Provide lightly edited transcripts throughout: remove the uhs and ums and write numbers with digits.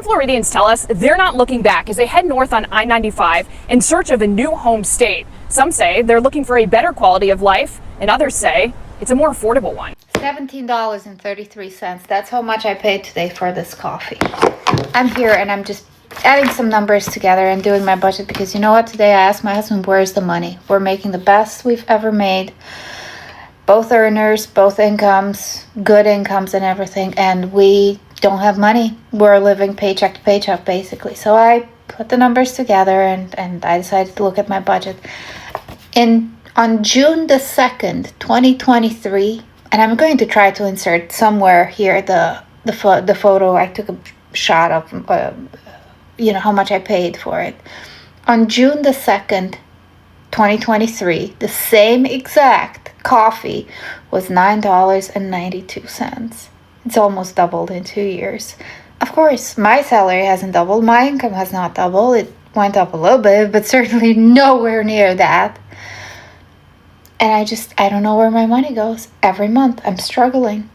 Floridians tell us they're not looking back as they head north on I-95 in search of a new home state. Some say they're looking for a better quality of life, and others say it's a more affordable one. $17.33. That's how much I paid today for this coffee. I'm here and I'm just adding some numbers together and doing my budget because you know what? Today I asked my husband, where's the money? We're making the best we've ever made. Both earners, both incomes, good incomes and everything. And we don't have money. We're living paycheck to paycheck basically. So I put the numbers together and I decided to look at my budget. On June the 2nd, 2023, and I'm going to try to insert somewhere here the photo. I took a shot of, how much I paid for it. On June the 2nd, 2023, the same exact coffee was $9.92. It's almost doubled in 2 years. Of course, my salary hasn't doubled. My income has not doubled. It went up a little bit, but certainly nowhere near that. And I don't know where my money goes. Every month, I'm struggling.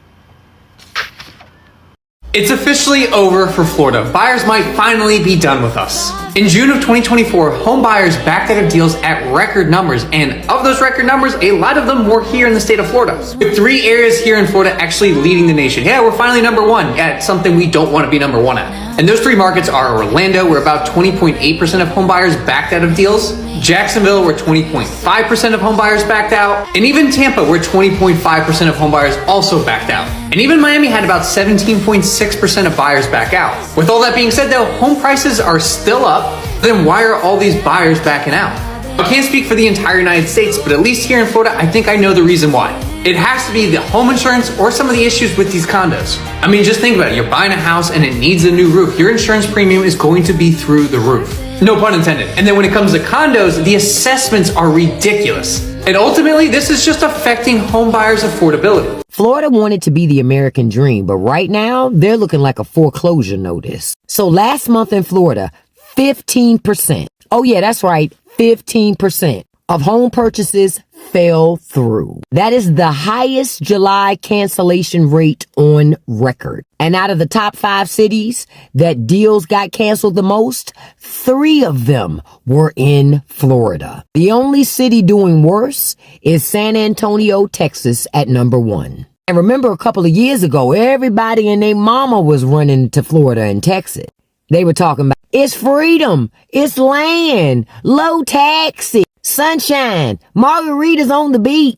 It's officially over for Florida. Buyers might finally be done with us. In June of 2024, home buyers backed out of deals at record numbers, and of those record numbers, a lot of them were here in the state of Florida. With 3 areas here in Florida actually leading the nation. Yeah, we're finally number one at something we don't want to be number one at. And those 3 markets are Orlando, where about 20.8% of home buyers backed out of deals, Jacksonville, where 20.5% of home buyers backed out, and even Tampa, where 20.5% of home buyers also backed out. And even Miami had about 17.6% of buyers back out. With all that being said though, home prices are still up. Then why are all these buyers backing out? I can't speak for the entire United States, but at least here in Florida, I think I know the reason why. It has to be the home insurance or some of the issues with these condos. I mean, just think about it. You're buying a house and it needs a new roof. Your insurance premium is going to be through the roof. No pun intended. And then when it comes to condos, the assessments are ridiculous. And ultimately, this is just affecting home buyers' affordability. Florida wanted to be the American dream, but right now, they're looking like a foreclosure notice. So last month in Florida, 15%. Oh yeah, that's right, 15% of home purchases fell through. That is the highest July cancellation rate on record. And out of the top 5 cities that deals got canceled the most, 3 of them were in Florida. The only city doing worse is San Antonio, Texas at number 1. And remember a couple of years ago, everybody and their mama was running to Florida and Texas. They were talking about, it's freedom, it's land, low taxes, sunshine, margaritas on the beach.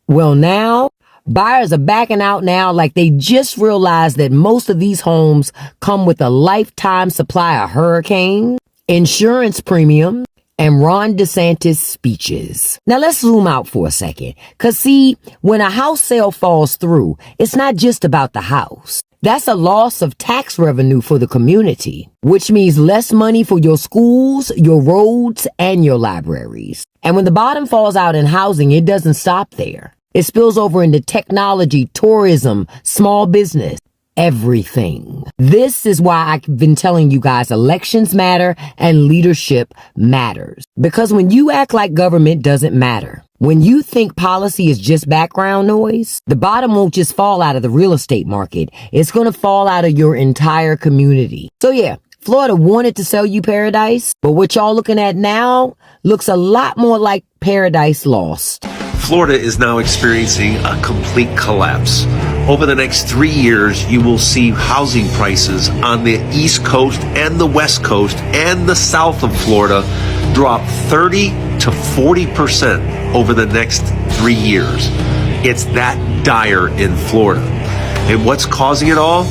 Well, now buyers are backing out now like they just realized that most of these homes come with a lifetime supply of hurricanes, insurance premiums, and Ron DeSantis speeches. Now let's zoom out for a second. Cause see, when a house sale falls through, it's not just about the house. That's a loss of tax revenue for the community, which means less money for your schools, your roads, and your libraries. And when the bottom falls out in housing, it doesn't stop there. It spills over into technology, tourism, small business, everything. This is why I've been telling you guys elections matter and leadership matters. Because when you act like government doesn't matter, when you think policy is just background noise, the bottom won't just fall out of the real estate market. It's going to fall out of your entire community. So yeah, Florida wanted to sell you paradise, but what y'all looking at now looks a lot more like paradise lost. Florida is now experiencing a complete collapse. Over the next 3 years, you will see housing prices on the East Coast and the West Coast and the south of Florida drop 30 to 40% over the next 3 years. It's that dire in Florida. And what's causing it all?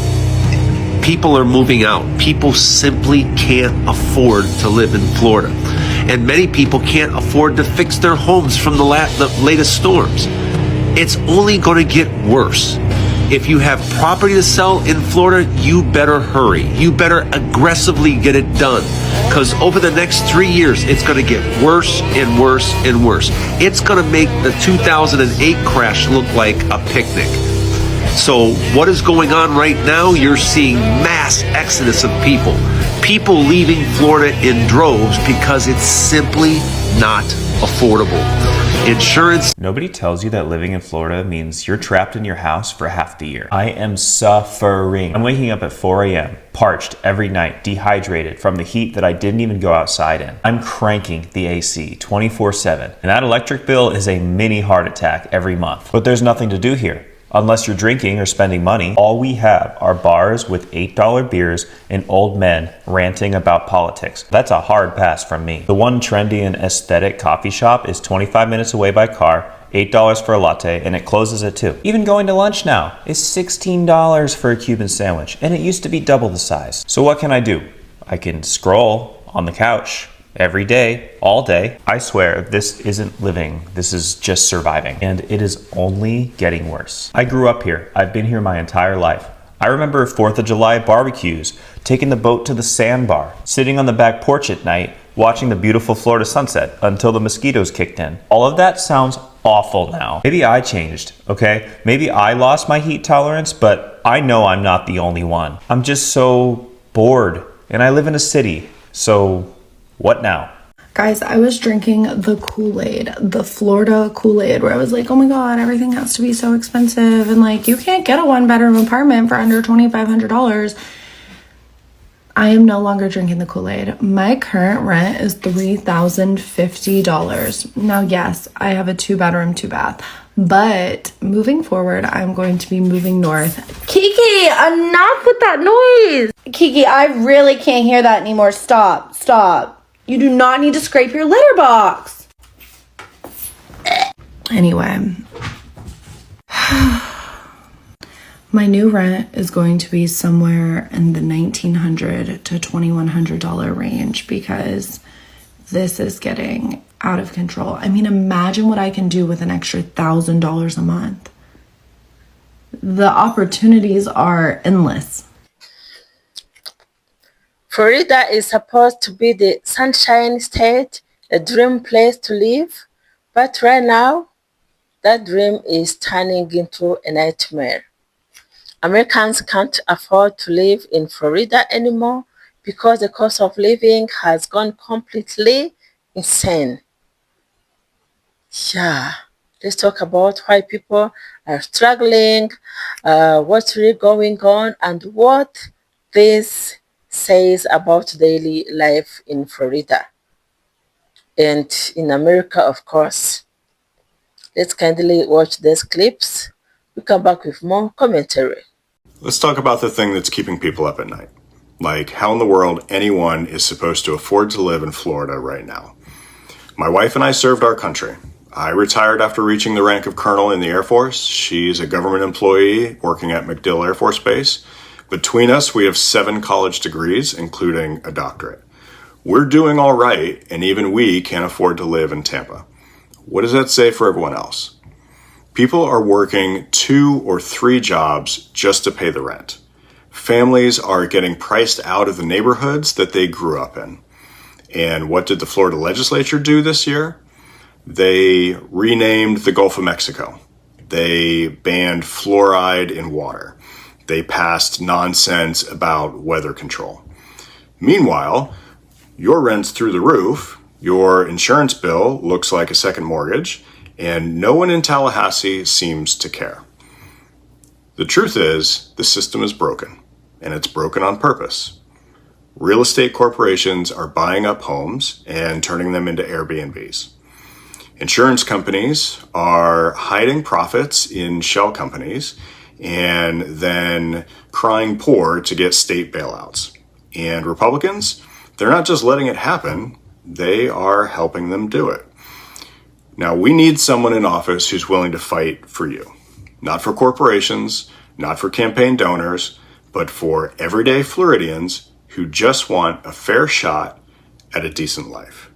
People are moving out. People simply can't afford to live in Florida. And many people can't afford to fix their homes from the latest storms. It's only going to get worse. If you have property to sell in Florida, you better hurry. You better aggressively get it done. Because over the next 3 years, it's going to get worse and worse and worse. It's going to make the 2008 crash look like a picnic. So what is going on right now? You're seeing mass exodus of people. People leaving Florida in droves because it's simply not affordable. Insurance. Nobody tells you that living in Florida means you're trapped in your house for half the year. I am suffering. I'm waking up at 4 a.m., parched every night, dehydrated from the heat that I didn't even go outside in. I'm cranking the AC 24/7, and that electric bill is a mini heart attack every month. But there's nothing to do here. Unless you're drinking or spending money, all we have are bars with $8 beers and old men ranting about politics. That's a hard pass from me. The one trendy and aesthetic coffee shop is 25 minutes away by car, $8 for a latte, and it closes at 2. Even going to lunch now is $16 for a Cuban sandwich, and it used to be double the size. So what can I do? I can scroll on the couch every day, all day. I swear, this isn't living, this is just surviving. And it is only getting worse. I grew up here. I've been here my entire life. I remember 4th of July barbecues, taking the boat to the sandbar, sitting on the back porch at night, watching the beautiful Florida sunset until the mosquitoes kicked in. All of that sounds awful now. Maybe I changed, okay? Maybe I lost my heat tolerance, but I know I'm not the only one. I'm just so bored, and I live in a city, so what now? Guys, I was drinking the Kool-Aid, the Florida Kool-Aid, where I was like, oh my God, everything has to be so expensive. And like, you can't get a 1-bedroom apartment for under $2,500. I am no longer drinking the Kool-Aid. My current rent is $3,050. Now, yes, I have a 2-bedroom, 2-bath. But moving forward, I'm going to be moving north. Kiki, enough with that noise. Kiki, I really can't hear that anymore. Stop. You do not need to scrape your litter box. Anyway. My new rent is going to be somewhere in the $1,900 to $2,100 range because this is getting out of control. I mean, imagine what I can do with an extra $1,000 a month. The opportunities are endless. Florida is supposed to be the sunshine state, a dream place to live, but right now, that dream is turning into a nightmare. Americans can't afford to live in Florida anymore because the cost of living has gone completely insane. Yeah, let's talk about why people are struggling, what's really going on, and what this says about daily life in Florida and in America, of course. Let's kindly watch these clips. We'll come back with more commentary. Let's talk about the thing that's keeping people up at night. Like how in the world anyone is supposed to afford to live in Florida right now. My wife and I served our country. I retired after reaching the rank of colonel in the Air Force. She's a government employee working at MacDill Air Force Base. Between us, we have 7 college degrees, including a doctorate. We're doing all right, and even we can't afford to live in Tampa. What does that say for everyone else? People are working 2 or 3 jobs just to pay the rent. Families are getting priced out of the neighborhoods that they grew up in. And what did the Florida legislature do this year? They renamed the Gulf of Mexico. They banned fluoride in water. They passed nonsense about weather control. Meanwhile, your rent's through the roof, your insurance bill looks like a second mortgage, and no one in Tallahassee seems to care. The truth is, the system is broken, and it's broken on purpose. Real estate corporations are buying up homes and turning them into Airbnbs. Insurance companies are hiding profits in shell companies and then crying poor to get state bailouts. And Republicans, they're not just letting it happen, they are helping them do it. Now, we need someone in office who's willing to fight for you. Not for corporations, not for campaign donors, but for everyday Floridians who just want a fair shot at a decent life.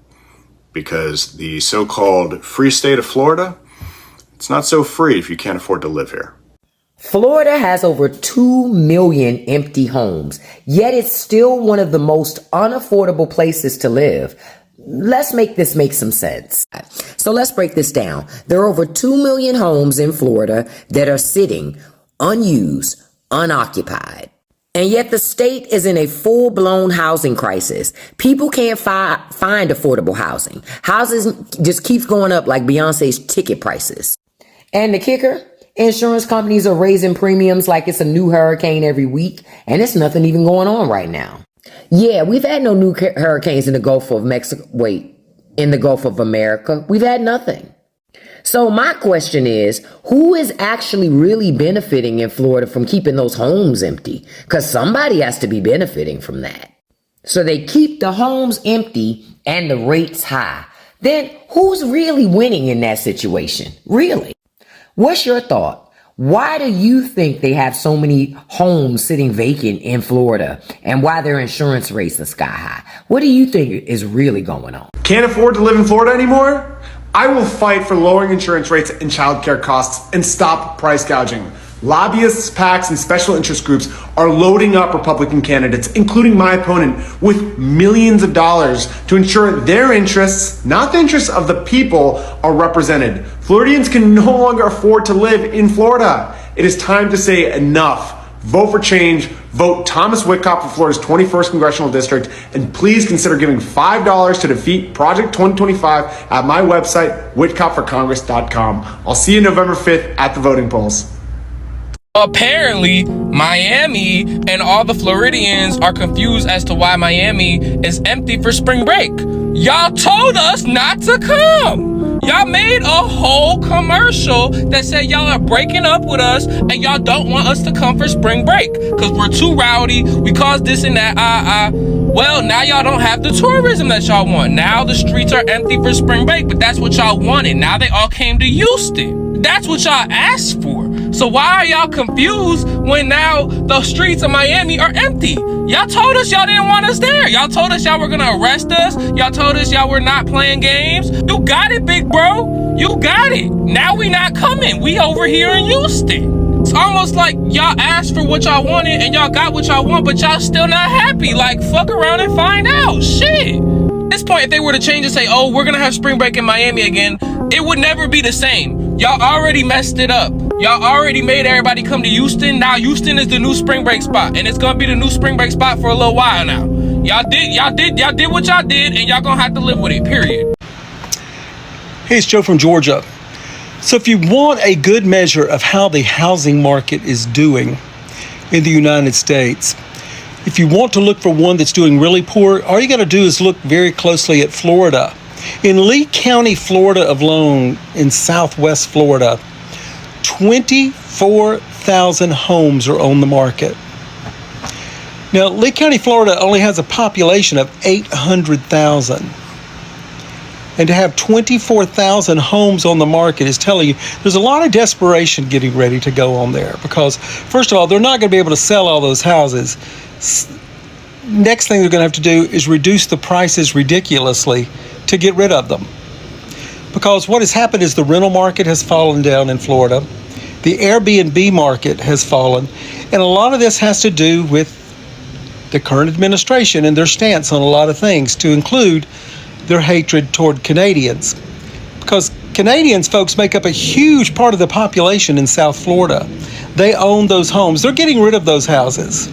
Because the so-called free state of Florida, it's not so free if you can't afford to live here. Florida has over 2 million empty homes, yet it's still one of the most unaffordable places to live. Let's make this make some sense. So let's break this down. There are over 2 million homes in Florida that are sitting unused, unoccupied. And yet the state is in a full-blown housing crisis. People can't find affordable housing. Houses just keeps going up like Beyonce's ticket prices. And the kicker, insurance companies are raising premiums like it's a new hurricane every week, and it's nothing even going on right now. Yeah, we've had no new hurricanes in the Gulf of Mexico. In the Gulf of America, we've had nothing. So my question is, who is actually really benefiting in Florida from keeping those homes empty? Because somebody has to be benefiting from that. So they keep the homes empty and the rates high. Then who's really winning in that situation? Really? What's your thought? Why do you think they have so many homes sitting vacant in Florida and why their insurance rates are sky high? What do you think is really going on? Can't afford to live in Florida anymore? I will fight for lowering insurance rates and childcare costs and stop price gouging. Lobbyists, PACs, and special interest groups are loading up Republican candidates, including my opponent, with millions of dollars to ensure their interests, not the interests of the people, are represented. Floridians can no longer afford to live in Florida. It is time to say enough. Vote for change. Vote Thomas Whitcop for Florida's 21st Congressional District. And please consider giving $5 to defeat Project 2025 at my website, whitcopforcongress.com. I'll see you November 5th at the voting polls. Apparently, Miami and all the Floridians are confused as to why Miami is empty for spring break. Y'all told us not to come. Y'all made a whole commercial that said y'all are breaking up with us and y'all don't want us to come for spring break because we're too rowdy, we cause this and that, Well, now y'all don't have the tourism that y'all want. Now the streets are empty for spring break, but that's what y'all wanted. Now they all came to Houston. That's what y'all asked for. So why are y'all confused when now the streets of Miami are empty? Y'all told us y'all didn't want us there. Y'all told us y'all were gonna arrest us. Y'all told us y'all were not playing games. You got it, big bro. You got it. Now we not coming. We over here in Houston. It's almost like y'all asked for what y'all wanted and y'all got what y'all want, but y'all still not happy. Like, fuck around and find out. Shit. At this point, if they were to change and say, oh, we're gonna have spring break in Miami again, it would never be the same. Y'all already messed it up. Y'all already made everybody come to Houston. Now Houston is the new spring break spot, and it's gonna be the new spring break spot for a little while now. Y'all did what y'all did, and y'all gonna have to live with it, period. Hey, it's Joe from Georgia. So if you want a good measure of how the housing market is doing in the United States, if you want to look for one that's doing really poor, all you got to do is look very closely at Florida. In Lee County, Florida alone, in southwest Florida, 24,000 homes are on the market. Now, Lee County, Florida only has a population of 800,000. And to have 24,000 homes on the market is telling you there's a lot of desperation getting ready to go on there because, first of all, they're not going to be able to sell all those houses. Next thing they're going to have to do is reduce the prices ridiculously to get rid of them. Because what has happened is the rental market has fallen down in Florida. The Airbnb market has fallen. And a lot of this has to do with the current administration and their stance on a lot of things, to include their hatred toward Canadians. Because Canadians, folks, make up a huge part of the population in South Florida. They own those homes. They're getting rid of those houses.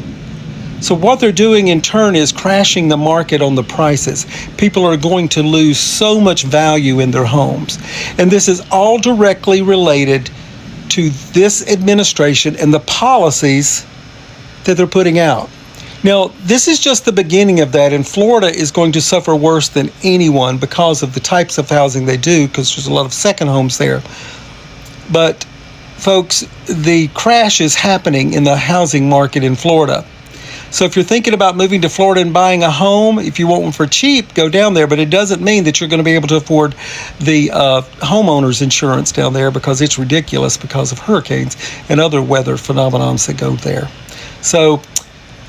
So what they're doing in turn is crashing the market on the prices. People are going to lose so much value in their homes. And this is all directly related to this administration and the policies that they're putting out. Now, this is just the beginning of that, and Florida is going to suffer worse than anyone because of the types of housing they do, because there's a lot of second homes there. But, folks, the crash is happening in the housing market in Florida. So if you're thinking about moving to Florida and buying a home, if you want one for cheap, go down there. But it doesn't mean that you're going to be able to afford the homeowner's insurance down there, because it's ridiculous because of hurricanes and other weather phenomena that go there. So,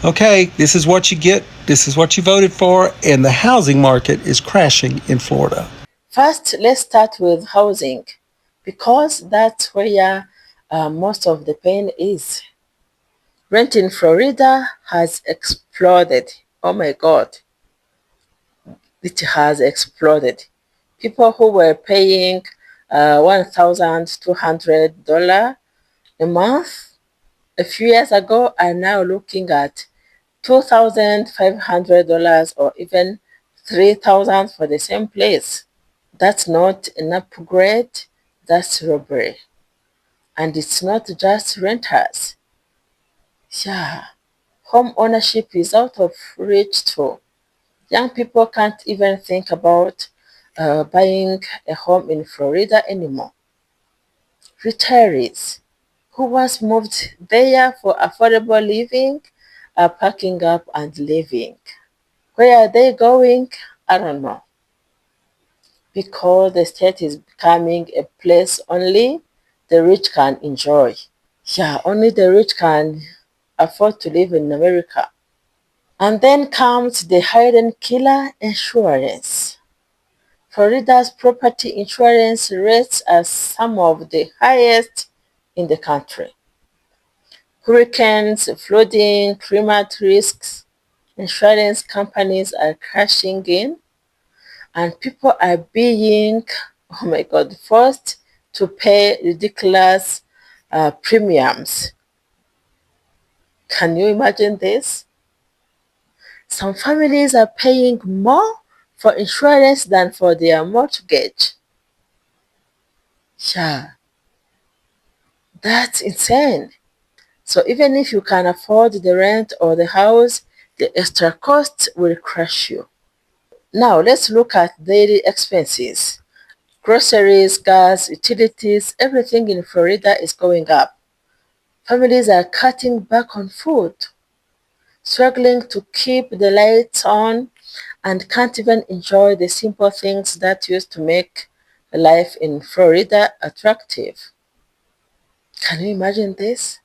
okay, this is what you get. This is what you voted for. And the housing market is crashing in Florida. First, let's start with housing, because that's where most of the pain is. Rent in Florida has exploded. Oh my God. It has exploded. People who were paying $1,200 a month a few years ago are now looking at $2,500 or even $3,000 for the same place. That's not an upgrade, that's robbery. And it's not just renters. Yeah, home ownership is out of reach too. Young people can't even think about buying a home in Florida anymore. Retirees who once moved there for affordable living are packing up and leaving. Where are they going? I don't know. Because the state is becoming a place only the rich can enjoy. Yeah, only the rich can afford to live in America. And then comes the hidden killer, insurance. Florida's property insurance rates are some of the highest in the country. Hurricanes, flooding, climate risks, insurance companies are crashing in, and people are being, oh my God, forced to pay ridiculous premiums. Can you imagine this? Some families are paying more for insurance than for their mortgage. Yeah, that's insane. So even if you can afford the rent or the house, the extra cost will crush you. Now let's look at daily expenses. Groceries, gas, utilities, everything in Florida is going up. Families are cutting back on food, struggling to keep the lights on, and can't even enjoy the simple things that used to make life in Florida attractive. Can you imagine this?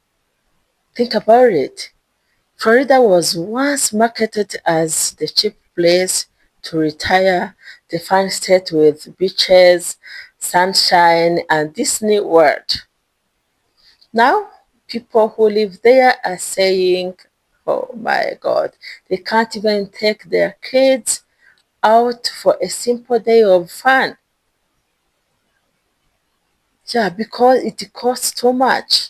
Think about it. Florida was once marketed as the cheap place to retire, the fun state with beaches, sunshine, and Disney World. Now, people who live there are saying, oh my God, they can't even take their kids out for a simple day of fun. Yeah, because it costs too much.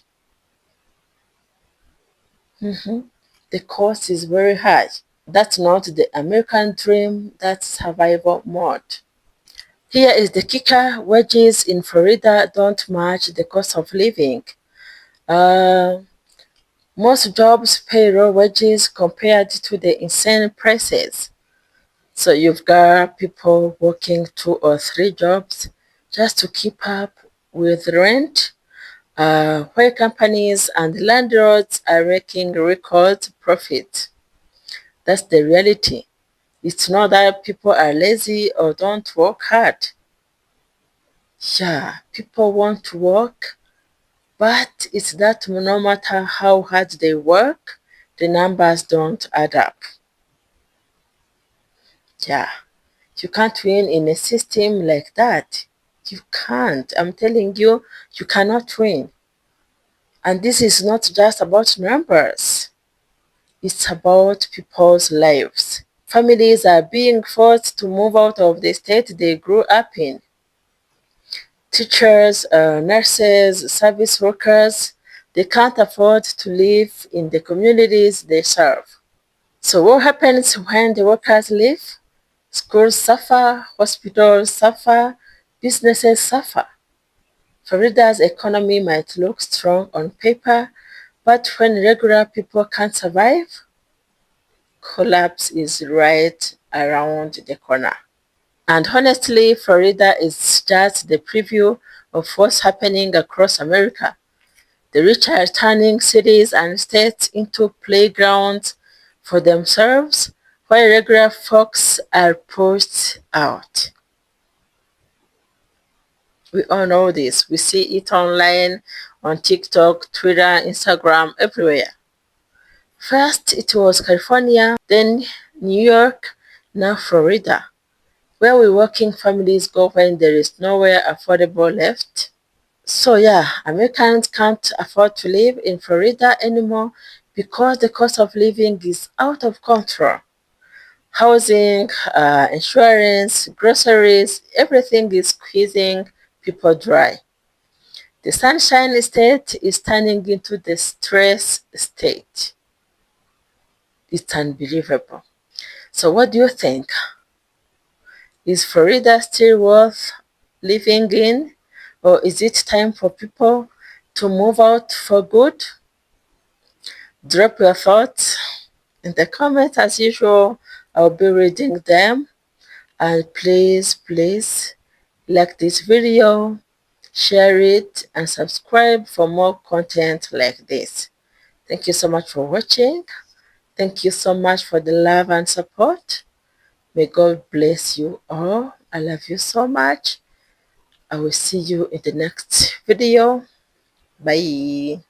The cost is very high. That's not the American dream, that's survival mode. Here is the kicker, wages in Florida don't match the cost of living. Uh, most jobs pay low wages compared to the insane prices. So you've got people working 2 or 3 jobs just to keep up with rent, where companies and landlords are making record profit. That's the reality. It's not that people are lazy or don't work hard. Yeah, people want to work, but it's that no matter how hard they work, the numbers don't add up. Yeah, you can't win in a system like that. You can't. I'm telling you, you cannot win. And this is not just about numbers. It's about people's lives. Families are being forced to move out of the state they grew up in. Teachers, nurses, service workers, they can't afford to live in the communities they serve. So what happens when the workers leave? Schools suffer, hospitals suffer, businesses suffer. Florida's economy might look strong on paper, but when regular people can't survive, collapse is right around the corner. And honestly, Florida is just the preview of what's happening across America. The rich are turning cities and states into playgrounds for themselves, while regular folks are pushed out. We all know this. We see it online, on TikTok, Twitter, Instagram, everywhere. First, it was California, then New York, now Florida. Where will working families go when there is nowhere affordable left? So yeah, Americans can't afford to live in Florida anymore because the cost of living is out of control. Housing, insurance, groceries, everything is squeezing people dry. The sunshine state is turning into the stress state. It's unbelievable. So what do you think? Is Florida still worth living in? Or is it time for people to move out for good? Drop your thoughts in the comments as usual. I'll be reading them. And please like this video, share it, and subscribe for more content like this. Thank you so much for watching. Thank you so much for the love and support. May God bless you all. I love you so much. I will see you in the next video. Bye.